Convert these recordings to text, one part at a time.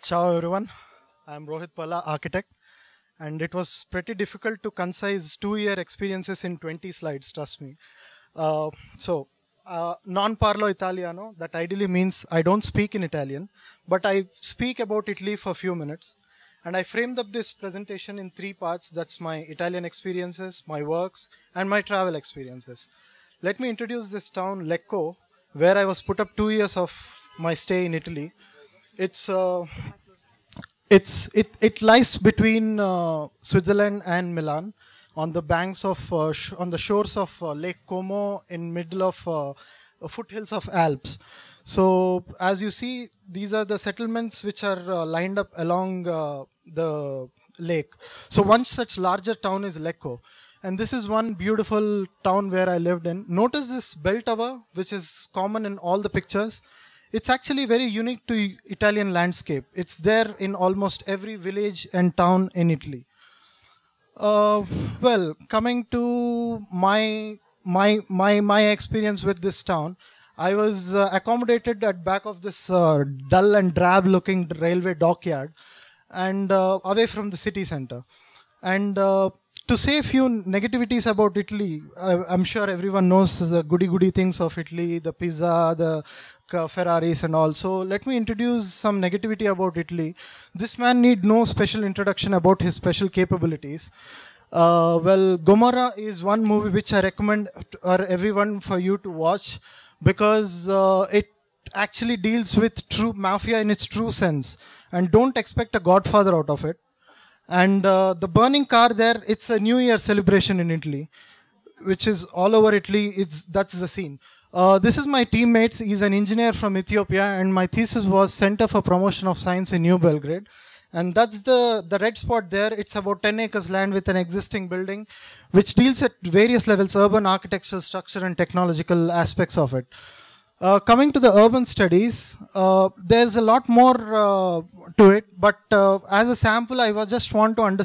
Ciao everyone, I'm Rohit Perla, architect, and it was pretty difficult to concise 2-year experiences in 20 slides, trust me. Uh, Non parlo Italiano, that ideally means I don't speak in Italian, but I speak about Italy for a few minutes. And I framed up this presentation in 3 parts. That's my Italian experiences, my works, and my travel experiences. Let me introduce this town, Lecco, where I was put up 2 years of my stay in Italy. It lies between Switzerland and Milan, on the banks of on the shores of Lake Como, in middle of foothills of Alps. So as you see, these are the settlements which are lined up along the lake. So one such larger town is Lecco. And this is one beautiful town where I lived in. Notice this bell tower, which is common in all the pictures. It's actually very unique to Italian landscape. It's there in almost every village and town in Italy. Well, coming to my experience with this town, I was accommodated at back of this dull and drab looking railway dockyard and away from the city center. And to say a few negativities about Italy, I'm sure everyone knows the goody things of Italy, the pizza, the Ferraris and all. So let me introduce some negativity about Italy. This man need no special introduction about his special capabilities. Well, Gomorrah is one movie which I recommend everyone for you to watch, because it actually deals with true mafia in its true sense, and don't expect a Godfather out of it. And the burning car there, it's a New Year celebration in Italy, which is all over Italy. That's the scene. This is my teammate. He's an engineer from Ethiopia, and my thesis was Center for Promotion of Science in New Belgrade. And that's the red spot there. It's about 10 acres land with an existing building, which deals at various levels: urban architecture, structure, and technological aspects of it. Coming to the urban studies, there's a lot more to it, but as a sample, I just wanted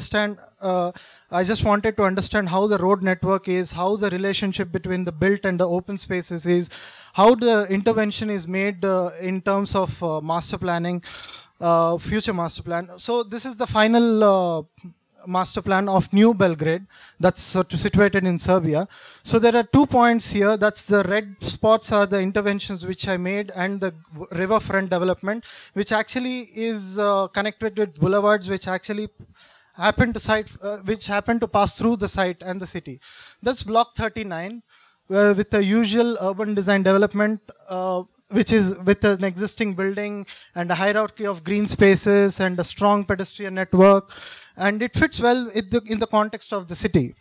to understand how the road network is, how the relationship between the built and the open spaces is, how the intervention is made in terms of master planning, future master plan. So this is the final master plan of New Belgrade, that's situated in Serbia. So there are 2 points here. That's the red spots are the interventions which I made, and the riverfront development, which actually is connected with boulevards, which actually happen to pass through the site and the city. That's block 39, with the usual urban design development, which is with an existing building and a hierarchy of green spaces and a strong pedestrian network, and it fits well in the context of the city.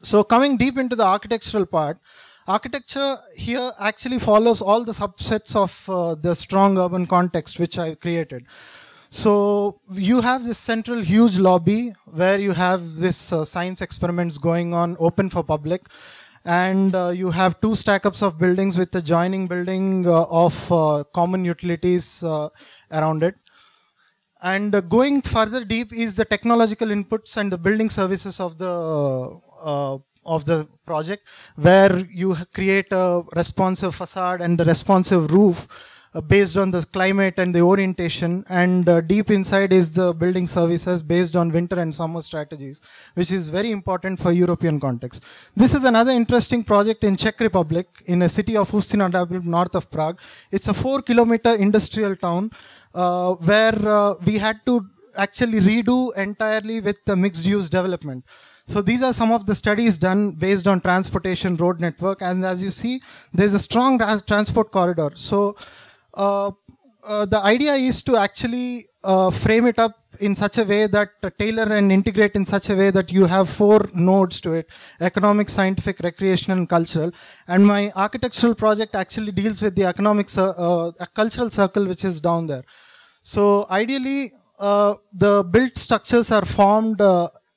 So coming deep into the architectural part, architecture here actually follows all the subsets of the strong urban context which I created. So you have this central huge lobby where you have this science experiments going on, open for public. And you have 2 stack-ups of buildings with the joining building of common utilities around it. And going further deep is the technological inputs and the building services of the project, where you create a responsive facade and a responsive roof based on the climate and the orientation, and deep inside is the building services based on winter and summer strategies, which is very important for European context. This is another interesting project in Czech Republic, in a city of Ústí north of Prague. It's a 4-kilometer industrial town where we had to actually redo entirely with the mixed use development. So these are some of the studies done based on transportation road network, and as you see, there's a strong transport corridor. So the idea is to actually frame it up in such a way that tailor and integrate in such a way that you have 4 nodes to it: economic, scientific, recreational, and cultural. And my architectural project actually deals with the economic cultural circle, which is down there. So ideally, the built structures are formed.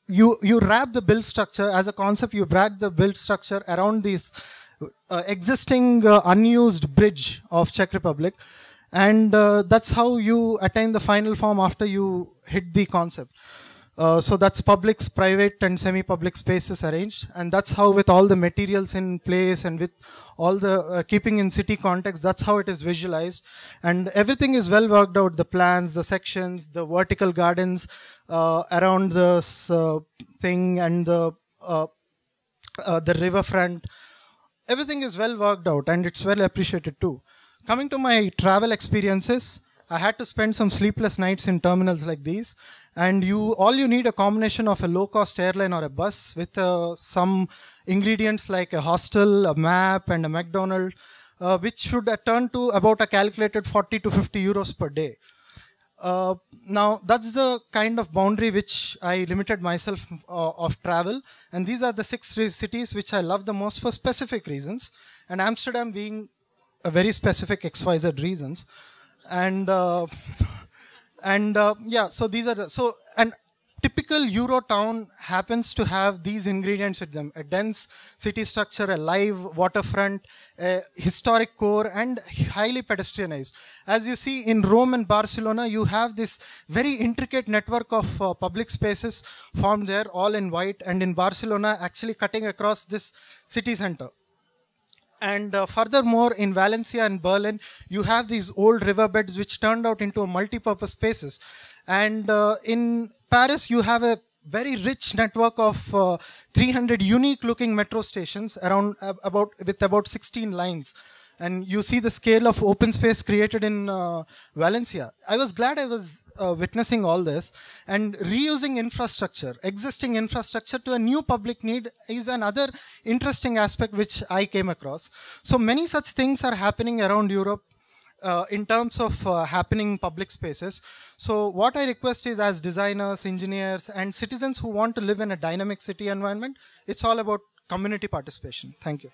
You wrap the built structure as a concept. You wrap the built structure around this existing unused bridge of Czech Republic, and that's how you attain the final form after you hit the concept. So that's public, private, and semi-public spaces arranged, and that's how, with all the materials in place and with all the keeping in city context, that's how it is visualized, and everything is well worked out. The plans, the sections, the vertical gardens around this thing, and the riverfront. Everything is well worked out, and it's well appreciated too. Coming to my travel experiences, I had to spend some sleepless nights in terminals like these, and all you need a combination of a low-cost airline or a bus with some ingredients like a hostel, a map, and a McDonald's, which should turn to about a calculated 40 to 50 euros per day. Now, that's the kind of boundary which I limited myself of travel, and these are the 6 cities which I love the most for specific reasons, and Amsterdam being a very specific XYZ reasons. And yeah, so these are and typical Euro town happens to have these ingredients with them: a dense city structure, a live waterfront, a historic core, and highly pedestrianized. As you see in Rome and Barcelona, you have this very intricate network of public spaces formed there, all in white, and in Barcelona actually cutting across this city center. And furthermore, in Valencia and Berlin, you have these old riverbeds which turned out into multi-purpose spaces. And in Paris, you have a very rich network of 300 unique-looking metro stations with about 16 lines. And you see the scale of open space created in Valencia. I was glad I was witnessing all this. And reusing infrastructure, existing infrastructure to a new public need is another interesting aspect which I came across. So many such things are happening around Europe in terms of happening public spaces. So what I request is, as designers, engineers, and citizens who want to live in a dynamic city environment, it's all about community participation. Thank you.